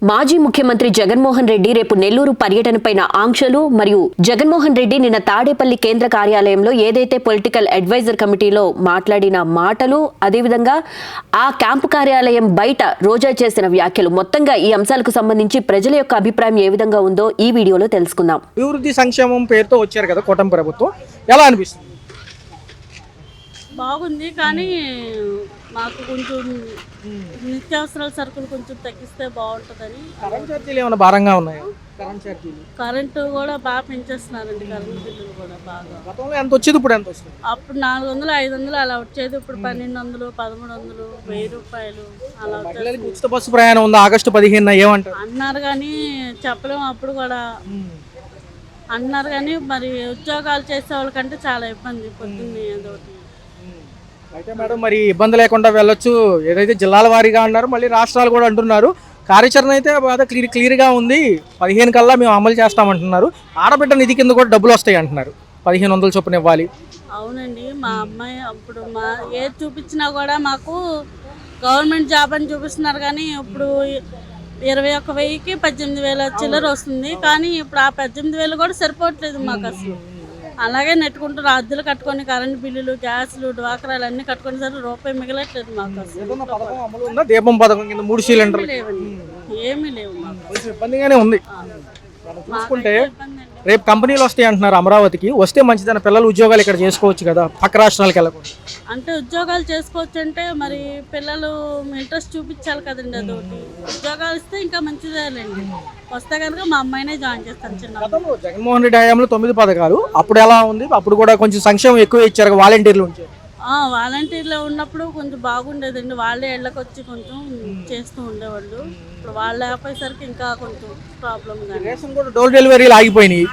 మాజీ ముఖ్యమంత్రి జగన్మోహన్ రెడ్డి రేపు నెల్లూరు పర్యటనపైన ఆంక్షలు మరియు జగన్మోహన్ రెడ్డి నిన్న తాడేపల్లి కేంద్ర కార్యాలయంలో ఏదైతే పొలిటికల్ అడ్వైజర్ కమిటీలో మాట్లాడిన మాటలు, అదేవిధంగా ఆ క్యాంపు కార్యాలయం బయట రోజా చేసిన వ్యాఖ్యలు, మొత్తంగా ఈ అంశాలకు సంబంధించి ప్రజల యొక్క అభిప్రాయం ఏ విధంగా ఉందో ఈ వీడియోలో తెలుసుకుందాం. అభివృద్ధి సంక్షేమం పేరుతో వచ్చారు కదా కూటమి ప్రభుత్వం, ఎలా అనిపిస్తుంది? బాగుంది, కానీ మాకు కొంచెం నిత్యావసరాల సరుకులు కొంచెం తగ్గిస్తే బాగుంటుందని. కరెంట్ ఛార్జీలు ఏమైనా భారంగా ఉన్నాయా? కరెంటు కూడా బాగా పెంచేస్తున్నారండి, కరెంట్ బిల్లులు కూడా బాగా. గతంలో ఎంత వచ్చేది, ఇప్పుడు ఎంత వస్తుంది? అప్పుడు 400, 500 అలా వచ్చేది, ఇప్పుడు 1200, 1300, 1000 రూపాయలు అలా వచ్చేది. ఉచిత బస్సు ప్రయాణం ఉంది ఆగస్టు 15 ఏమంటారు అన్నారు, కానీ చెప్పలేము. అప్పుడు కూడా అన్నారు, కానీ మరి ఉద్యోగాలు చేసే వాళ్ళకంటే చాలా ఇబ్బంది. పొద్దున్నే ఏదోటి అయితే మేడం, మరి ఇబ్బంది లేకుండా వెళ్ళొచ్చు, ఏదైతే జిల్లాల వారీగా అన్నారు, మళ్ళీ రాష్ట్రాలు కూడా అంటున్నారు. కార్యాచరణ అయితే బాగా క్లియర్గా ఉంది. 15 కల్లా మేము అమలు చేస్తామంటున్నారు. ఆడబిడ్డ నిధి కింద కూడా డబ్బులు వస్తాయి అంటున్నారు, 1500 చొప్పున ఇవ్వాలి. అవునండి, మా అమ్మాయి అప్పుడు మా ఏది చూపించినా కూడా మాకు గవర్నమెంట్ జాబ్ అని చూపిస్తున్నారు, కానీ ఇప్పుడు 21,000కి 18,000 చిల్లర వస్తుంది. కానీ ఇప్పుడు ఆ 18,000 కూడా సరిపోవట్లేదు మాకు అసలు. అలాగే నెట్టుకుంటారు, అద్దెలు కట్టుకొని కరెంట్ బిల్లులు, గ్యాస్లు, డ్వాక్రాలు అన్నీ కట్టుకుని సరే రూపాయి మిగలట్లేదు మాకు అసలు. దీపం పథకం కింద 3 సిలిండర్లు లేవండి, ఏమీ లేవు మాకు. ఇబ్బందిగానే ఉంది. చూసుకుంటే రేపు కంపెనీలు వస్తాయి అంటున్నారు అమరావతికి, వస్తే మంచిదన్న పిల్లలు ఉద్యోగాలు ఇక్కడ చేసుకోవచ్చు కదా, పక్క రాష్ట్రాలకు వెళ్ళకుండా. అంటే ఉద్యోగాలు చేసుకోవచ్చు అంటే మరి పిల్లలు ఇంట్రెస్ట్ చూపించాలి కదండి, అదొకటి. ఉద్యోగాలు ఇస్తే ఇంకా మంచిదేలేండి. వస్తే కనుక మా అమ్మాయినే జాయిన్ చేస్తాను. చిన్న జగన్మోహన్ రెడ్డి హయాంలో 9 పథకాలు, అప్పుడు ఎలా ఉంది? అప్పుడు కూడా కొంచెం సంక్షేమం ఎక్కువ ఇచ్చారు, వాలంటీర్లు ఉంచారు. వాలంటీర్లో ఉన్నప్పుడు కొంచెం బాగుండేదండి, వాళ్ళే ఇళ్ళకి వచ్చి కొంచెం చేస్తూ ఉండేవాళ్ళు. ఇప్పుడు వాళ్ళు లేకపోయేసరికి ఇంకా కొంచెం ప్రాబ్లం. కూడా డోర్ డెలివరీలు ఆగిపోయినాయి.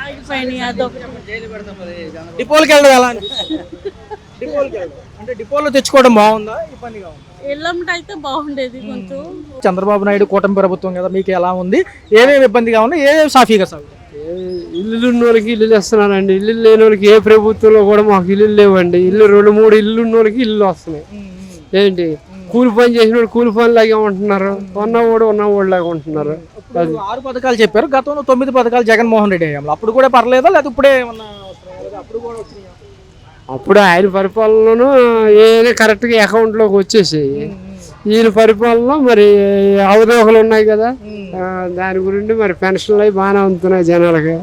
అదొకటి. డిపోలకి వెళ్ళడం ఎలా అంటే డిపోలో తెచ్చుకోవడం బాగుందా, ఇబ్బందిగా ఉందా? ఇళ్ళంట అయితే బాగుండేది కొంచెం. చంద్రబాబు నాయుడు కూటమి ప్రభుత్వం కదా, మీకు ఎలా ఉంది? ఏమేమి ఇబ్బందిగా ఉన్నాయి, ఏమేమి సాఫీగా సాగు? ఇల్లు ఉన్న వాళ్ళకి ఇల్లు ఇస్తున్నారండి, ఇల్లు లేని వాళ్ళకి ఏ ప్రభుత్వంలో కూడా మాకు ఇల్లు లేవండి. ఇల్లు 2-3 ఇల్లు ఉన్న వాళ్ళకి ఇల్లు వస్తున్నాయి. ఏంటి కూలి పని చేసిన వాళ్ళు కూలి పని లాగా ఉంటున్నారు, ఉన్నవాడు లాగా ఉంటున్నారు. 6 పథకాలు చెప్పారు, గతంలో 9 పథకాలు జగన్మోహన్ రెడ్డి హయాంలో. అప్పుడు కూడా పర్లేదా, లేదా ఇప్పుడే ఏమన్నా? అప్పుడు ఆయన పరిపాలనలో ఏదైనా కరెక్ట్గా అకౌంట్లోకి వచ్చేసాయి. ఈయన పరిపాలనలో మరి అవరోహలు ఉన్నాయి కదా, దాని గురించి మరి పెన్షన్లు అవి బాగానే అందుతున్నాయి, జనాలకి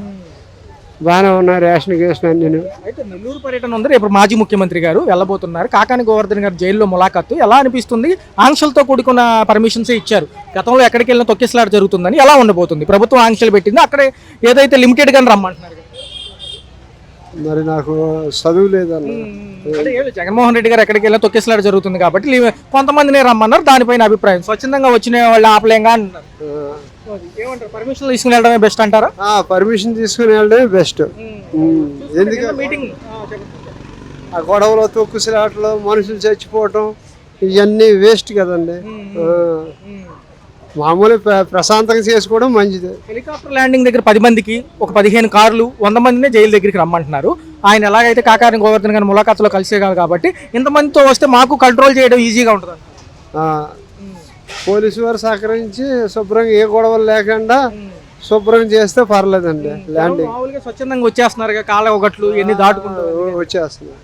బాగానే ఉన్నాయి, రేషన్ గేషన్ అన్ని. అయితే నెల్లూరు పర్యటన ఉంది, రేపు మాజీ ముఖ్యమంత్రి గారు వెళ్ళబోతున్నారు. కాకాని గోవర్ధన్ గారు జైల్లో ములాఖాత్తు ఎలా అనిపిస్తుంది? ఆంక్షలతో కూడుకున్న పర్మిషన్స్ ఇచ్చారు, గతంలో ఎక్కడికి వెళ్ళినా తొక్కిసలాట జరుగుతుందని. ఎలా ఉండబోతుంది? ప్రభుత్వం ఆంక్షలు పెట్టింది, అక్కడే ఏదైతే లిమిటెడ్ గాని రమ్మంటున్నారు. మరి నాకు చదువు లేదన్న. జగన్మోహన్ రెడ్డి గారు ఎక్కడికి వెళ్ళినా తొక్కిసలాట జరుగుతుంది కాబట్టి కొంతమందినే రమ్మన్నారు, దానిపైన అభిప్రాయం. స్వచ్ఛందంగా వచ్చిన వాళ్ళు ఆపలేంగా అంటున్నారు. ఏమంటారు, పర్మిషన్ తీసుకుని వెళ్ళడమే బెస్ట్ అంటారా? పర్మిషన్ తీసుకుని వెళ్ళడమే బెస్ట్. ఎందుకంటే మీటింగ్ ఆ గొడవలో తొక్కుసలాటలో మనుషులు చచ్చిపోవటం ఇవన్నీ వేస్ట్ కదండి. మామూలు ప్రశాంతంగా చేసుకోవడం మంచిది. హెలికాప్టర్ ల్యాండింగ్ దగ్గర 10 మందికి ఒక 15 కార్లు 100 మందినే జైలు దగ్గరికి రమ్మంటున్నారు. ఆయన ఎలాగైతే కాకాని గోవర్ధన్ గారి ములాఖాతులో కలిసేగారు కాబట్టి ఇంతమందితో వస్తే మాకు కంట్రోల్ చేయడం ఈజీగా ఉంటుంది. పోలీసు వారు సహకరించి శుభ్రంగా ఏ గొడవలు లేకుండా శుభ్రం చేస్తే పర్లేదండి. ల్యాండింగ్ మామూలుగా స్వచ్ఛందంగా వచ్చేస్తున్నారు, కాళ్ళ ఒకట్లు ఎన్ని దాటుకుంటూ వచ్చేస్తున్నారు.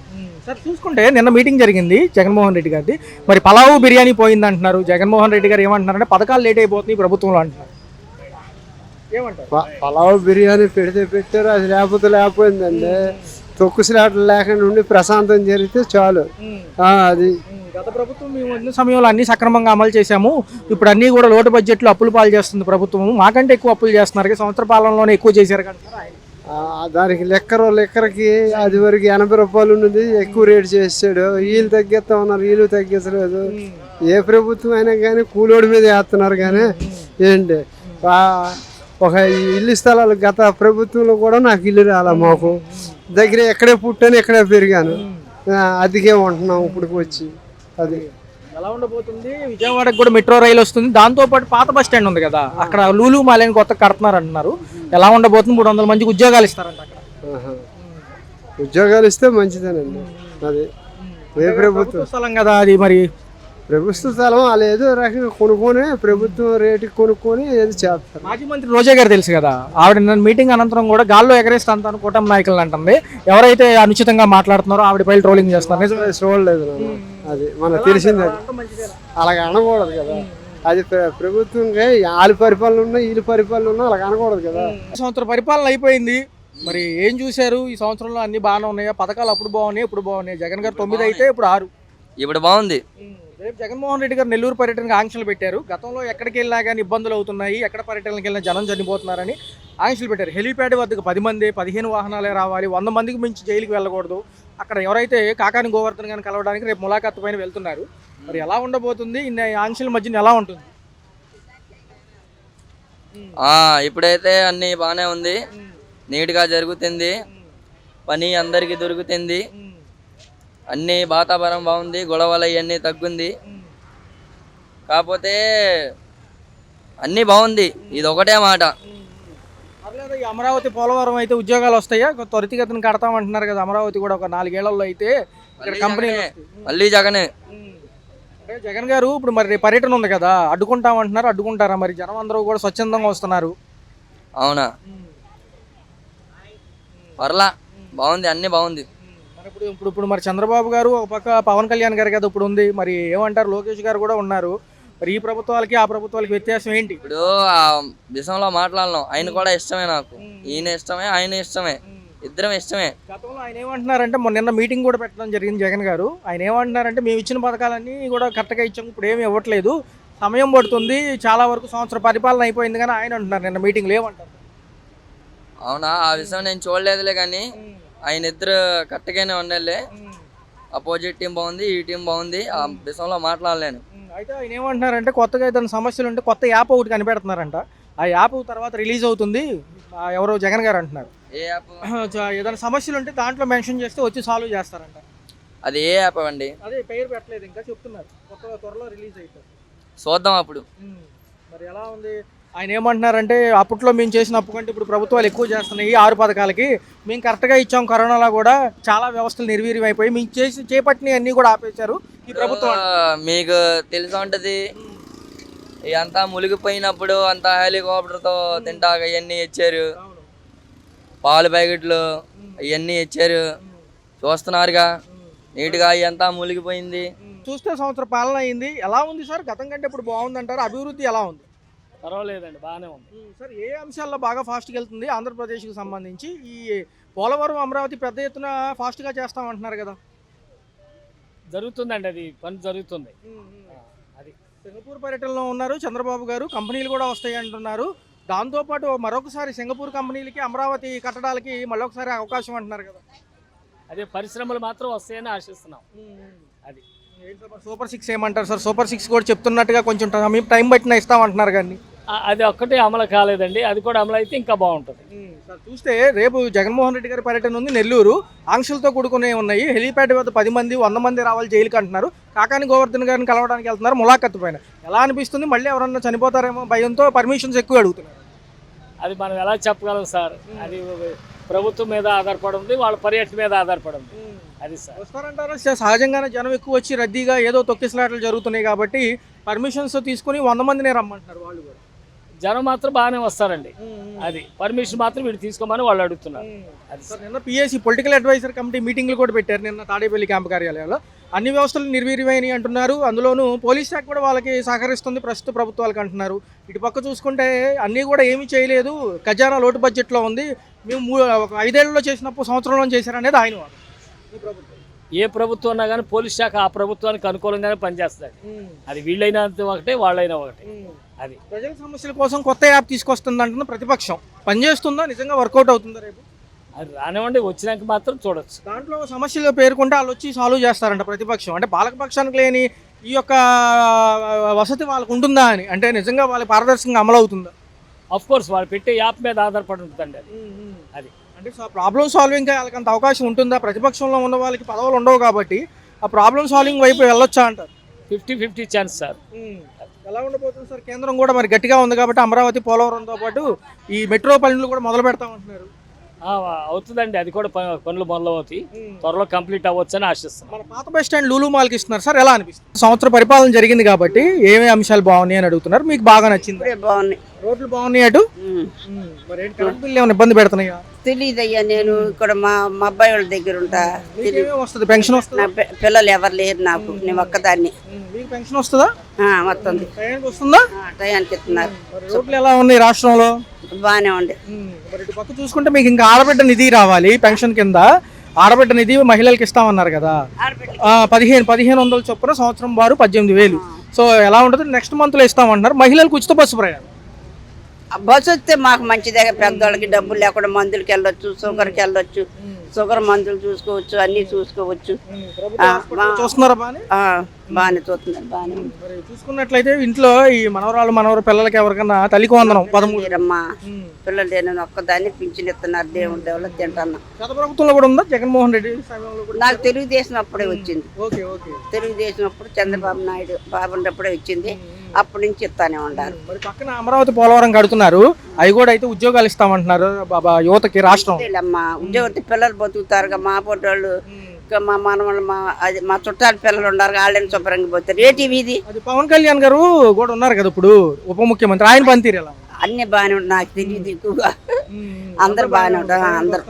సార్ చూసుకుంటే నిన్న మీటింగ్ జరిగింది జగన్మోహన్ రెడ్డి గారిది, మరి పలావు బిర్యానీ పోయింది అంటున్నారు. జగన్మోహన్ రెడ్డి గారు ఏమంటున్నారంటే పథకాలు లేట్ అయిపోతుంది ప్రభుత్వంలో అంటున్నారు. ఏమంటారు? పలావ్ బిర్యానీ పెడితే పెట్టారు, అది లేకపోతే లేకపోయిందండి. తొక్కుసలాటలు లేకుండా ఉండి ప్రశాంతం జరిగితే చాలు. అది గత ప్రభుత్వం మేము ఉన్న సమయంలో అన్ని సక్రమంగా అమలు చేశాము, ఇప్పుడు అన్ని కూడా లోటు బడ్జెట్లో అప్పులు పాలు చేస్తుంది ప్రభుత్వం, మాకంటే ఎక్కువ అప్పులు చేస్తున్నారు, సంవత్సర పాలనలోనే ఎక్కువ చేశారు కదా. దానికి లెక్కరకి అది వరకు 80 రూపాయలు ఉన్నది, ఎక్కువ రేటు చేసాడు. వీళ్ళు తగ్గిస్తా ఉన్నారు, వీళ్ళు తగ్గించలేదు. ఏ ప్రభుత్వం అయినా కానీ కూలోడి మీద వేస్తున్నారు. కానీ ఏంటి ఒక ఇల్లు స్థలాలు గత ప్రభుత్వంలో కూడా నాకు ఇల్లు రాలా. మాకు దగ్గర ఎక్కడే పుట్టాను, ఎక్కడే పెరిగాను, అదికే ఉంటున్నాం ఇప్పుడు వచ్చి. అది ఎలా ఉండబోతుంది? విజయవాడకు కూడా మెట్రో రైలు వస్తుంది, దాంతోపాటు పాత బస్ స్టాండ్ ఉంది కదా, అక్కడ లూలు మాలేని కొత్త కడుతున్నారు అంటున్నారు. ఎలా ఉండబోతుంది? 300 మందికి ఉద్యోగాలు ఇస్తారంట అక్కడ. ఉద్యోగాలు ఇస్తే మంచిదేనండి. అది ఏ ప్రభుత్వం స్థలం కదా అది, మరి ప్రభుత్వ స్థలం వాళ్ళు ఏదో రకంగా కొనుక్కొని ప్రభుత్వం రేటుకి కొనుక్కొని ఏదో చేస్తారు. మాజీ మంత్రి రోజా గారు తెలుసు కదా, ఆవిడ నిన్న మీటింగ్ అనంతరం కూడా గాల్లో ఎగరేస్తాను కూటమి నాయకులు అంటుంది. ఎవరైతే అనుచితంగా మాట్లాడుతున్నారో ఆవిడపై ట్రోలింగ్ చేస్తున్నారు. నిజమే. చూడలేదు నాన్న. అది మనకు తెలిసింది. అది అలాగ అనకూడదు కదా. అది ప్రభుత్వంగా వాళ్ళ పరిపాలన ఉన్నా వీళ్ళ పరిపాలన ఉన్నా అలాగ అనకూడదు కదా. సంవత్సరం పరిపాలన అయిపోయింది, మరి ఏం చూశారు ఈ సంవత్సరంలో? అన్ని బాగానే ఉన్నాయా? పథకాలు అప్పుడు బాగున్నాయి, ఇప్పుడు బాగున్నాయి. జగన్ గారు 9 అయితే ఇప్పుడు 6. ఇప్పుడు బాగుంది. రేపు జగన్మోహన్ రెడ్డి గారు నెల్లూరు పర్యటనకు ఆంక్షలు పెట్టారు. గతంలో ఎక్కడికి వెళ్ళినా కానీ ఇబ్బందులు అవుతున్నాయి, ఎక్కడ పర్యటనకి వెళ్ళినా జనం చనిపోతున్నారని ఆంక్షలు పెట్టారు. హెలీప్యాడ్ వద్దకు 10 మంది 15 వాహనాలే రావాలి, 100 మందికి మించి జైలుకి వెళ్ళకూడదు. అక్కడ ఎవరైతే కాకాని గోవర్ధన్ గారిని కలవడానికి రేపు ములాఖాత్ పైన వెళ్తున్నారు. మరి ఎలా ఉండబోతుంది? ఇన్ని ఆంక్షల మధ్యన ఎలా ఉంటుంది? ఇప్పుడైతే అన్ని బాగానే ఉంది, నీట్గా జరుగుతుంది, పని అందరికీ దొరుకుతుంది, అన్ని వాతావరణం బాగుంది, గొడవలు ఇవన్నీ తగ్గుంది. కాకపోతే అన్నీ బాగుంది, ఇది ఒకటే మాట. పర్లేదు, ఈ అమరావతి పోలవరం అయితే ఉద్యోగాలు వస్తాయా? త్వరితగతిని కడతామంటున్నారు కదా. అమరావతి కూడా ఒక 4 ఏళ్లలో అయితే ఇక్కడ కంపెనీ మళ్ళీ జగనే. అంటే జగన్ గారు ఇప్పుడు మరి పర్యటన ఉంది కదా, అడ్డుకుంటామంటున్నారు. అడ్డుకుంటారా? మరి జనం అందరూ కూడా స్వచ్ఛందంగా వస్తున్నారు. అవునా? పర్లా బాగుంది, అన్నీ బాగుంది. మరి ఇప్పుడు మరి చంద్రబాబు గారు ఒక పక్క, పవన్ కళ్యాణ్ గారు కదా ఇప్పుడు ఉంది, మరి ఏమంటారు? లోకేష్ గారు కూడా ఉన్నారు. మరి ఈ ప్రభుత్వాలకి ఆ ప్రభుత్వాలకి వ్యత్యాసం ఏంటి? ఇప్పుడు ఆ విషయంలో మాట్లాడలేం. ఆయన కూడా ఇష్టమే నాకు, ఈయన ఇష్టమే, ఆయన ఇష్టమే, ఇద్దరం ఇష్టమే. గతంలో ఆయన ఏమంటున్నారంటే, నిన్న మీటింగ్ కూడా పెట్టడం జరిగింది జగన్ గారు. ఆయన ఏమంటున్నారంటే, మేము ఇచ్చిన పథకాలన్నీ కూడా కరెక్ట్గా ఇచ్చాము, ఇప్పుడు ఏమి ఇవ్వట్లేదు, సమయం పడుతుంది, చాలా వరకు సంవత్సరం పరిపాలన అయిపోయింది కానీ ఆయన అంటున్నారు నిన్న మీటింగ్లో. ఏమంటారు? అవునా? ఆ విషయం నేను చూడలేదులే, కానీ ఆయన ఇద్దరు కరెక్ట్గానే ఉండాలి. అపోజిట్ టీం బాగుంది, ఈ టీం బాగుంది, ఆ విషయంలో మాట్లాడలేను. అయితే ఆయన ఏమంటున్నారంటే, కొత్తగా ఏదైనా సమస్యలు ఉంటే కొత్త యాప్ ఒకటి కనిపెడుతున్నారంట. ఆ యాప్ తర్వాత రిలీజ్ అవుతుంది, ఎవరో జగన్ గారు అంటున్నారు. ఏ యాప్? ఏదైనా సమస్యలు ఉంటే దాంట్లో మెన్షన్ చేస్తే వచ్చి సాల్వ్ చేస్తారంట. అది ఏ యాప్ అండి? అదే పేరు పెట్టలేదు ఇంకా, చెప్తున్నారు కొత్తగా త్వరలో రిలీజ్ అవుతుంది. చూద్దాం అప్పుడు. మరి ఎలా ఉంది? ఆయన ఏమంటున్నారంటే, అప్పట్లో మేము చేసిన అప్పు కంటే ఇప్పుడు ప్రభుత్వాలు ఎక్కువ చేస్తున్నాయి 6 పథకాలకి. మేము కరెక్ట్గా ఇచ్చాం, కరోనాలో కూడా చాలా వ్యవస్థలు నిర్వీర్యం అయిపోయి మేము చేపట్టినవి అన్నీ కూడా ఆపేశారు ఈ ప్రభుత్వం. మీకు తెలిసి ఉంటుంది, అంతా మునిగిపోయినప్పుడు అంతా హెలికాప్టర్తో తింటాక ఇవన్నీ ఇచ్చారు, పాలు ప్యాకెట్లు ఇవన్నీ ఇచ్చారు, చూస్తున్నారుగా నీట్గా. అంతా మునిగిపోయింది. చూస్తే సంవత్సరం పాలన అయింది, ఎలా ఉంది సార్? గతం కంటే ఇప్పుడు బాగుందంటారు? అభివృద్ధి ఎలా ఉంది? పర్వాలేదండి, బాగానే ఉంది. సార్, ఏ అంశాల్లో బాగా ఫాస్ట్గా వెళ్తుంది ఆంధ్రప్రదేశ్కి సంబంధించి? ఈ పోలవరం, అమరావతి పెద్ద ఎత్తున ఫాస్ట్గా చేస్తామంటున్నారు కదా. జరుగుతుందండి, అది పని జరుగుతుంది. అది సింగపూర్ పర్యటనలో ఉన్నారు చంద్రబాబు గారు, కంపెనీలు కూడా వస్తాయి అంటున్నారు. దాంతోపాటు మరొకసారి సింగపూర్ కంపెనీలకి అమరావతి కట్టడాలకి మళ్ళొకసారి అవకాశం అంటున్నారు కదా. అదే పరిశ్రమలు మాత్రం వస్తాయని ఆశిస్తున్నాం. అది సూపర్ 6 ఏమంటారు సార్? సూపర్ 6 కూడా చెప్తున్నట్టుగా కొంచెం టైం పట్టిన ఇస్తామంటున్నారు కానీ అది ఒక్కటే అమలు కాలేదండి, అది కూడా అమలు అయితే ఇంకా బాగుంటుంది. సార్, చూస్తే రేపు జగన్మోహన్ రెడ్డి గారి పర్యటన ఉంది నెల్లూరు. ఆంక్షలతో కూడుకునే ఉన్నాయి. హెలీప్యాడ్ వద్ద 10 మంది 100 మంది రావాలి జైలుకి అంటున్నారు. కాకాని గోవర్ధన్ గారిని కలవడానికి వెళ్తున్నారు ములాఖత్ పైన. ఎలా అనిపిస్తుంది? మళ్ళీ ఎవరన్నా చనిపోతారేమో భయంతో పర్మిషన్స్ ఎక్కువ అడుగుతున్నారు. అది మనం ఎలా చెప్పగలం సార్? అది ప్రభుత్వం మీద ఆధారపడి ఉంది, వాళ్ళ పర్యటన మీద ఆధారపడి ఉంది. అది సార్ వస్తారంటారా? సహజంగానే జనం ఎక్కువ వచ్చి రద్దీగా ఏదో తొక్కిసలాటలు జరుగుతున్నాయి కాబట్టి పర్మిషన్స్ తీసుకుని 100 మందినే రమ్మంటున్నారు వాళ్ళు కూడా. జనం మాత్రం బాగానే వస్తారండి, అది పర్మిషన్ మాత్రం వీడు తీసుకోమని వాళ్ళు అడుగుతున్నారు. అది సార్, నిన్న పిఎస్సి పొలిటికల్ అడ్వైజర్ కమిటీ మీటింగ్లు కూడా పెట్టారు నిన్న తాడేపల్లి క్యాంపు కార్యాలయంలో. అన్ని వ్యవస్థలు నిర్వీర్యమైనవి అంటున్నారు. అందులోనూ పోలీస్ శాఖ కూడా వాళ్ళకి సహకరిస్తుంది ప్రస్తుత ప్రభుత్వాలకు అంటున్నారు. ఇటు పక్క చూసుకుంటే అన్నీ కూడా ఏమీ చేయలేదు, ఖజానా లోటు బడ్జెట్లో ఉంది, మేము ఒక 5 ఏళ్లలో చేసినప్పుడు సంవత్సరంలో చేశారనేది ఆయన వాడు. ఏ ప్రభుత్వం ఉన్నా కానీ పోలీస్ శాఖ ఆ ప్రభుత్వానికి అనుకూలంగానే పనిచేస్తుంది. అది వీళ్ళైనా ఒకటే, వాళ్ళైనా ఒకటే. అది ప్రజల సమస్యల కోసం కొత్త యాప్ తీసుకొస్తుంది అంటున్న ప్రతిపక్షం. పనిచేస్తుందా? నిజంగా వర్కౌట్ అవుతుందా రేపు? అది రానివ్వండి, వచ్చినాక మాత్రం చూడొచ్చు. దాంట్లో సమస్యలు పేర్కొంటే వాళ్ళు వచ్చి సాల్వ్ చేస్తారంట ప్రతిపక్షం. అంటే పాలకపక్షానికి లేని ఈ యొక్క వసతి వాళ్ళకు ఉంటుందా అని, అంటే నిజంగా వాళ్ళకి పారదర్శకంగా అమలు అవుతుందా? అఫ్ కోర్స్ వాళ్ళు పెట్టే యాప్ మీద ఆధారపడి ఉంటుందండి అది. అది అంటే ప్రాబ్లమ్ సాల్వింగ్ వాళ్ళకి అంత అవకాశం ఉంటుందా? ప్రతిపక్షంలో ఉన్న వాళ్ళకి పదవులు ఉండవు కాబట్టి ఆ ప్రాబ్లమ్ సాల్వింగ్ వైపు వెళ్ళొచ్చా అంటారు? 50-50 ఛాన్స్ సార్. ఎలా ఉండబోతుంది సార్? కేంద్రం కూడా మరి గట్టిగా ఉంది కాబట్టి అమరావతి, పోలవరంతో పాటు ఈ మెట్రో పనులు కూడా మొదలు పెడతామంటున్నారు. అవుతుందండి, అది కూడా పనులు మొదలు అవుతాయి, త్వరలో కంప్లీట్ అవ్వచ్చు అని ఆశిస్తున్నాం. మన పాత బస్ స్టాండ్ లూలు మాల్కి ఇస్తున్నారు సార్, ఎలా అనిపిస్తుంది? సంవత్సర పరిపాలన జరిగింది కాబట్టి ఏమేమి అంశాలు బాగున్నాయి అని అడుగుతున్నారు, మీకు బాగా నచ్చింది? బాగున్నాయి. రోడ్లు బాగున్నాయి అటు, మరి ఏంటి కరెంట్ బిల్లు ఏమైనా ఇబ్బంది పెడుతున్నాయా? తెలియదయ్యా, నేను ఇక్కడ మా అబ్బాయి వాళ్ళ దగ్గర ఉంటా. ఏమేమి వస్తుంది? పెన్షన్ వస్తుందా? నా పిల్లలు ఎవరు లేరు నాకు, నేను ఒక్కదాన్ని. మీకు పెన్షన్ వస్తుందా? వస్తుంది, టైంకి వస్తుందా? టయానికి ఇస్తున్నారు. మరి రోడ్లు ఎలా ఉన్నాయి రాష్ట్రంలో? బాగానే ఉండే. మరి ఇటు పక్క చూసుకుంటే మీకు ఇంకా ఆడబిడ్డ నిధి రావాలి పెన్షన్ కింద. ఆడబిడ్డ నిధి మహిళలకు ఇస్తామన్నారు కదా, 1500 చొప్పున సంవత్సరం వారు 18,000. సో ఎలా ఉంటుంది? నెక్స్ట్ మంత్ లో ఇస్తామంటున్నారు. మహిళలకు ఉచిత బస్సు ప్రయాణం. బస్సు వస్తే మాకు మంచిదే, పెద్దవాళ్ళకి డబ్బులు లేకుండా మందులకి వెళ్ళొచ్చు, షుగర్కి వెళ్ళొచ్చు, షుగర్ మందులు చూసుకోవచ్చు, అన్ని చూసుకోవచ్చు. చూస్తున్నారా బాగానే? బాగానే చూస్తున్నారు, బాగానే ఉంది. మరి చూసుకున్నట్లయితే ఇంట్లో ఈ మనవరాలు పిల్లలకి ఎవరికన్నా తల్లికి వందనం 13. అమ్మా పిల్లలు నేను ఒక్కదాన్ని పింఛన్ ఇస్తున్నారు, దేవుడి దేవుళ్ళు తింటున్నా. గత ప్రభుత్వంలో కూడా ఉందా? జగన్మోహన్ రెడ్డి సమయంలో కూడా? నాకు తెలుగుదేశం అప్పుడే వచ్చింది. Okay okay. తెలుగుదేశం అప్పుడు చంద్రబాబు నాయుడు బాబు ఉన్నప్పుడే వచ్చింది, అప్పటి నుంచి ఇస్తానే ఉండాలి. మరి పక్కన అమరావతి పోలవరం కడుతున్నారు, అవి కూడా అయితే ఉద్యోగాలు ఇస్తామంటున్నారు బాబా యువతకి రాష్ట్రం. అమ్మా ఉద్యోగం పిల్లలు బతుకుతారుగా, మా పొట్టోళ్ళు మా మనవాళ్ళు మా చుట్టాలు పిల్లలు ఉన్నారు, వాళ్ళని శుభ్రంగా పోతారు. ఏ టీవీ ఇది? అది పవన్ కళ్యాణ్ గారు కూడా ఉన్నారు కదా ఇప్పుడు ఉప ముఖ్యమంత్రి, ఆయన పనితీరు ఎలా? అన్ని బాగానే ఉంటారు, నాకు తెలియదు ఎక్కువగా. అందరు బాగానే ఉంటారు, అందరు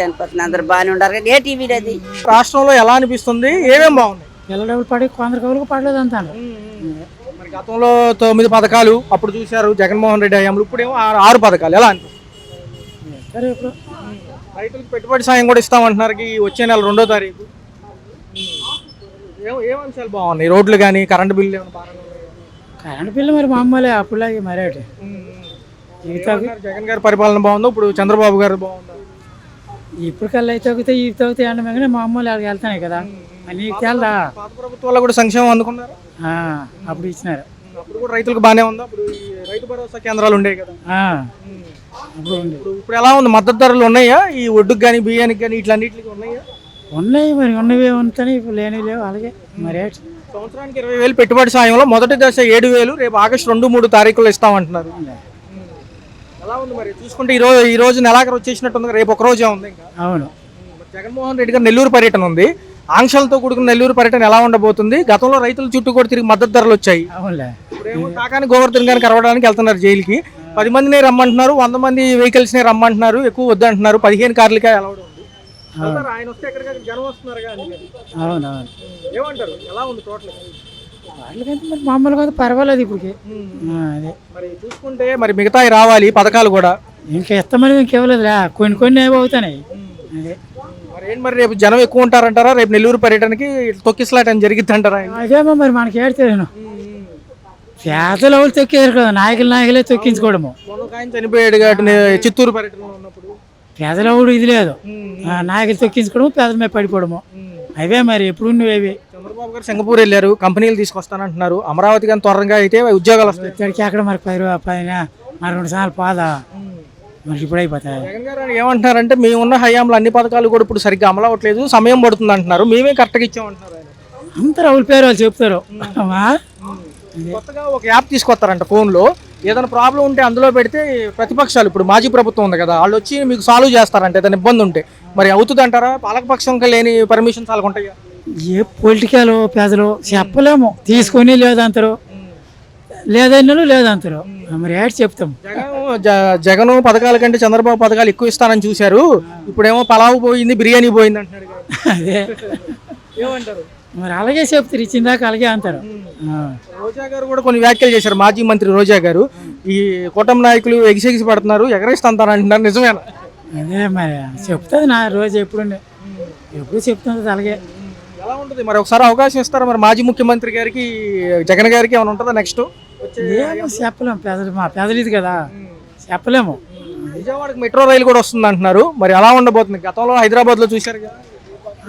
అనిపిస్తుంది, అందరు బాగానే ఉంటారు. ఏ టీవీ అది? రాష్ట్రంలో ఎలా అనిపిస్తుంది? ఏమేమి బాగున్నాయి? పిల్ల డబ్బులు పడి కొందరు కవులకు పడలేదు అంటాను. మరి గతంలో 9 పథకాలు అప్పుడు చూశారు జగన్మోహన్ రెడ్డి హయాంలో, ఇప్పుడేమో 6 పథకాలు, ఎలా అనిపిస్తుంది? సరే ఇప్పుడు రైతులకు పెట్టుబడి సాయం కూడా ఇస్తామంటున్నారు వచ్చే నెల 2వ తారీఖు. ఏం అంశాలు బాగున్నాయి? రోడ్లు కానీ కరెంట్ బిల్లు ఏమైనా బాగా? కరెంట్ బిల్లు మరి మామూలే, అప్పుడులాగే మరేటి. జగన్ గారి పరిపాలన బాగుందా, ఇప్పుడు చంద్రబాబు గారు బాగుందా? ఇప్పుడు కల్లా అయితే తగ్గుతాయి, ఇవి తగ్గుతాయి అంటే కానీ మామూలు అక్కడికి వెళ్తాయి కదా, నీకు తెలదా? పాత ప్రభుత్వాల్లో కూడా సంక్షేమం అందుకున్నారు, అప్పుడు ఇచ్చినారు. అప్పుడు కూడా రైతులకు బాగానే ఉందా? ఇప్పుడు ఈ రైతు భరోసా కేంద్రాలు ఉండేవి కదా, ఇప్పుడు ఎలా ఉంది? మద్దతు ధరలు ఉన్నాయా? ఈ ఒడ్డుకు కానీ బియ్యానికి కానీ ఇట్లన్నిటికి ఉన్నాయా? ఉన్నాయి, మరి ఉన్నవే ఉంటాయి, ఇప్పుడు లేని లేవు. అలాగే మరి సంవత్సరానికి 20,000 పెట్టుబడి సాయంలో మొదటి దశ 7,000 రేపు ఆగస్టు 2-3 తారీఖుల్లో ఇస్తామంటున్నారు. ఎలా ఉంది మరి చూసుకుంటే? ఈ రోజు నెలాఖరు వచ్చేసినట్టుంది, రేపు ఒక రోజే ఉంది ఇంకా. అవును. జగన్మోహన్ రెడ్డి గారు నెల్లూరు పర్యటన ఉంది, ఆంక్షలతో కూడుకున్న నెల్లూరు పర్యటన ఎలా ఉండబోతుంది? గతంలో రైతుల చుట్టూ కూడా తిరిగి మద్దతు ధరలు వచ్చాయి, ఇప్పుడేమో కాకాని గోవర్ధన్ గారిని కలవడానికి వెళ్తున్నారు జైలుకి. 10 మందినే రమ్మంటున్నారు, 100 మంది వెహికల్స్ నే రమ్మంటున్నారు, ఎక్కువ వద్దంటున్నారు. 15 కార్లకే అలౌడ్ ఉంది. ఆయన వస్తే ఎక్కడికక్కడ జనం వస్తున్నారు. అవునవును. ఏమంటారు? ఎలా ఉంది టోటల్? వాళ్ళకైతే మరి మామూలుగా పర్వాలేదు ఇప్పటికి. అదే మరి చూసుకుంటే మరి మిగతా రావాలి పథకాలు కూడా ఇంకా ఇస్తామని ఇంకేవలేదురా, కొన్ని అవుతున్నాయి. అదే మరి ఏంటి? మరి రేపు జనం ఎక్కువ ఉంటారంటారా? రేపు నెల్లూరు పర్యటనకి తొక్కిసలాట అని జరిగిద్ది అంటారా? అదేమో మరి మనకి ఏడ్తేను పేదలు ఎవరు తొక్కేరు కదా, నాయకులే తొక్కించుకోవడము. ఆయన చనిపోయాడు కాబట్టి చిత్తూరు పర్యటన ఉన్నప్పుడు పేదలు ఎవడు ఇది లేదు, నాయకులు తొక్కించుకోవడము, పేదల మీద పడిపోవడము, అవే మరి ఎప్పుడు ఉండేవి. చంద్రబాబు గారు సింగపూర్ వెళ్ళారు, కంపెనీలు తీసుకొస్తానంటున్నారు. అమరావతి కానీ త్వరగా అయితే ఉద్యోగాలు వస్తాయి. ఇక్కడికి అక్కడ మరి పైన మరి 2 సార్లు పాదా మరి ఇప్పుడు అయిపోతాయి. జగన్ గారు ఏమంటున్నారంటే మేమున్న హయాంలో అన్ని పథకాలు కూడా ఇప్పుడు సరిగ్గా అమలు అవ్వట్లేదు, సమయం పడుతుంది అంటున్నారు. మేమే కరెక్ట్గా ఇచ్చామంటున్నారు. అందరూ ఎవరి పేరు వాళ్ళు చెప్తారు. కొత్తగా ఒక యాప్ తీసుకొస్తారంట ఫోన్లో, ఏదైనా ప్రాబ్లం ఉంటే అందులో పెడితే ప్రతిపక్షాలు, ఇప్పుడు మాజీ ప్రభుత్వం ఉంది కదా, వాళ్ళు వచ్చి మీకు సాల్వ్ చేస్తారంట ఏదైనా ఇబ్బంది ఉంటే. మరి అవుతుంది అంటారా? పాలకపక్షంగా లేని పర్మిషన్స్ వాళ్ళకు ఉంటాయా? ఏ పొలిటికల్ పేదలు చెప్పలేము, తీసుకొని లేదంటారు, లేదంటారు. మరి ఏడు చెప్తాం. జగన్ పథకాల కంటే చంద్రబాబు పథకాలు ఎక్కువ ఇస్తానని చూశారు, ఇప్పుడేమో పలావు పోయింది, బిర్యానీ పోయింది అంటున్నారు. అదే ఏమంటారు? మరి అలాగే చెప్తారు, ఇచ్చిందాక అలాగే అంటారు. రోజా గారు కూడా కొన్ని వ్యాఖ్యలు చేశారు, మాజీ మంత్రి రోజా గారు. ఈ కూటమి నాయకులు ఎగిసెగిసి పడుతున్నారు, ఎగరేస్తానంటున్నారు, నిజమేనా? అదే మరి చెప్తుంది నా రోజు ఎప్పుడు చెప్తుంది అలాగే. ఎలా ఉంటుంది మరి? ఒకసారి అవకాశం ఇస్తారా మరి మాజీ ముఖ్యమంత్రి గారికి, జగన్ గారికి? ఏమైనా ఉంటుందా నెక్స్ట్? ఏమో చెప్పలేము, మా పెదలు ఇది కదా, చెప్పలేము. విజయవాడకి మెట్రో రైలు కూడా వస్తుంది అంటున్నారు, మరి ఎలా ఉండబోతుంది? గతంలో హైదరాబాద్ లో చూశారు కదా.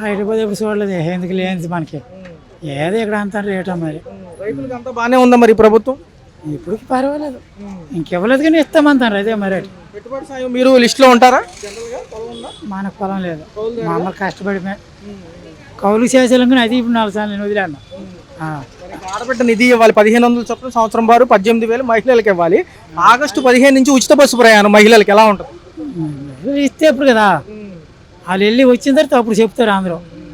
హైదరాబాద్ ఎప్పుడు చూడలేదు, ఎందుకు లేదు మనకి, ఏదో ఇక్కడ అంతా రేటా. మరి రైతులకు అంతా బాగానే ఉందా మరి ప్రభుత్వం? ఇప్పటికి పర్వాలేదు, ఇంకెవ్వలేదు కానీ ఇస్తామంటారు. అదే మరి పెట్టుబడి సాయం మీరు లిస్ట్ లో ఉంటారా? మనకు పొలం లేదు, మామూలు కష్టపడి కౌలు చేసేలాం కానీ అది ఇప్పుడు 4 సార్లు నేను వదిలేను. ఆడబిడ్డ నిధి ఇవ్వాలి 1500 చొప్పున సంవత్సరం వారు 18,000 మహిళలకు ఇవ్వాలి. ఆగస్టు 15 నుంచి ఉచిత బస్సు ప్రయాణం మహిళలకు ఎలా ఉంటుంది? ఇస్తే ఎప్పుడు కదా వాళ్ళు వెళ్ళి వచ్చిన తర్వాత అప్పుడు చెప్తారు అందరూ